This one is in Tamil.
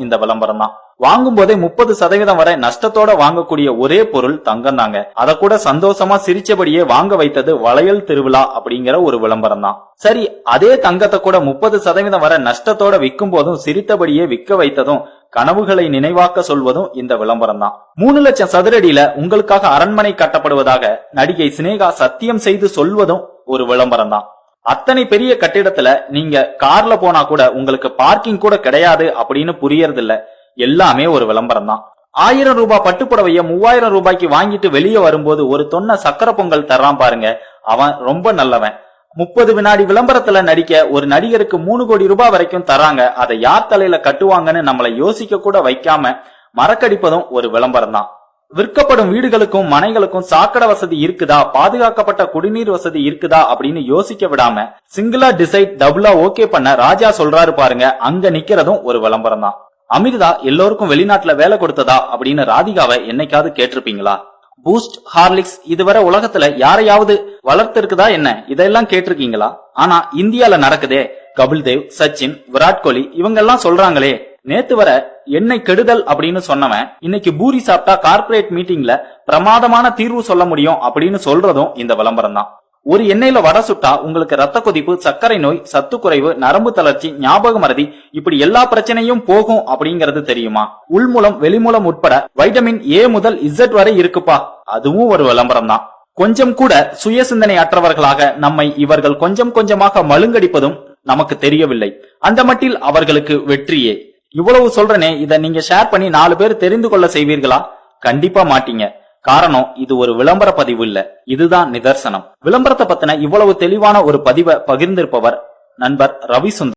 இந்த விளம்பரம் தான். வாங்கும் போதே 30% வரை நஷ்டத்தோட வாங்கக்கூடிய ஒரே பொருள் தங்கம் தாங்க. அத கூட சந்தோஷமா சிரிச்சபடியே வாங்க வைத்தது வளையல் திருவிழா அப்படிங்கிற ஒரு விளம்பரம் தான். சரி, அதே தங்கத்தை கூட 30% வரை நஷ்டத்தோட விற்கும் போதும் சிரித்தபடியே விற்க வைத்ததும் கனவுகளை நினைவாக்க சொல்வதும் இந்த விளம்பரம் தான். 3 லட்சம் சதுரடியில உங்களுக்காக அரண்மனை கட்டப்படுவதாக நடிகை சினேகா சத்தியம் செய்து சொல்வதும் ஒரு விளம்பரம் தான். அத்தனை பெரிய கட்டிடத்துல நீங்க கார்ல போனா கூட உங்களுக்கு பார்க்கிங் கூட கிடையாது அப்படின்னு புரியறது இல்ல. எல்லாமே ஒரு விளம்பரம் தான். 1000 ரூபாய் பட்டுப்புடவைய 3000 ரூபாய்க்கு வாங்கிட்டு வெளியே வரும்போது ஒரு தொன்ன சக்கரை பொங்கல் தர்றான் பாருங்க, அவன் ரொம்ப நல்லவன். 30 வினாடி விளம்பரத்துல நடிக்க ஒரு நடிகருக்கு 3 கோடி ரூபாய் வரைக்கும் தராங்க. அதை யார் தலையில கட்டுவாங்கன்னு நம்மளை யோசிக்க கூட வைக்காம மறக்கடிப்பதும் ஒரு விளம்பரம் தான். விற்கப்படும் வீடுகளுக்கும் மனைகளுக்கும் சாக்கடை வசதி இருக்குதா, பாதுகாக்கப்பட்ட குடிநீர் வசதி இருக்குதா அப்படின்னு யோசிக்க விடாம சிங்கிளா டிசைட் டபுளா ஓகே பண்ண ராஜா சொல்றாரு பாருங்க, அங்க நிக்கிறதும் ஒரு விளம்பரம் தான். அமிர்தா எல்லோருக்கும் வெளிநாட்டுல வேலை கொடுத்ததா அப்படின்னு ராதிகாவை என்னைக்காவது கேட்டிருப்பீங்களா? பூஸ்ட், ஹார்லிக்ஸ் இதுவரை உலகத்துல யாரையாவது வளர்த்து இருக்குதா என்ன, இதெல்லாம் கேட்டிருக்கீங்களா? ஆனா இந்தியால நடக்குதே. கபில்தேவ், சச்சின், விராட் கோலி இவங்க எல்லாம் சொல்றாங்களே, நேத்து வர எண்ணெய் கெடுதல் அப்படின்னு சொன்னவன் இன்னைக்கு பூரி சாப்பிட்டா கார்ப்பரேட் மீட்டிங்ல பிரமாதமான தீர்வு சொல்ல முடியும் அப்படின்னு சொல்றதும் இந்த விளம்பரம் தான். ஒரு எண்ணெயில வடை சுட்டா உங்களுக்கு ரத்த கொதிப்பு, சர்க்கரை நோய், சத்து குறைவு, நரம்பு தளர்ச்சி, ஞாபக மறதி இப்படி எல்லா பிரச்சனையும் போகும் அப்படிங்கறது தெரியுமா? உள்மூலம் வெளிமூலம் உட்பட வைட்டமின் ஏ முதல் இசட் வரை இருக்குப்பா, அதுவும் ஒரு விளம்பரம் தான். கொஞ்சம் கூட சுய சிந்தனை அற்றவர்களாக நம்மை இவர்கள் கொஞ்சம் கொஞ்சமாக மழுங்கடிப்பதும் நமக்கு தெரியவில்லை. அந்த மட்டில் அவர்களுக்கு வெற்றியே. இவ்வளவு சொல்றனே, இத நீங்க ஷேர் பண்ணி 4 பேர் தெரிந்து கொள்ள செய்வீர்களா? கண்டிப்பா மாட்டீங்க. காரணம், இது ஒரு விளம்பர பதிவு இல்ல, இதுதான் நிதர்சனம். விளம்பரத்தை பத்தின இவ்வளவு தெளிவான ஒரு பதிவை பகிர்ந்திருப்பவர் நண்பர் ரவி சுந்தர்.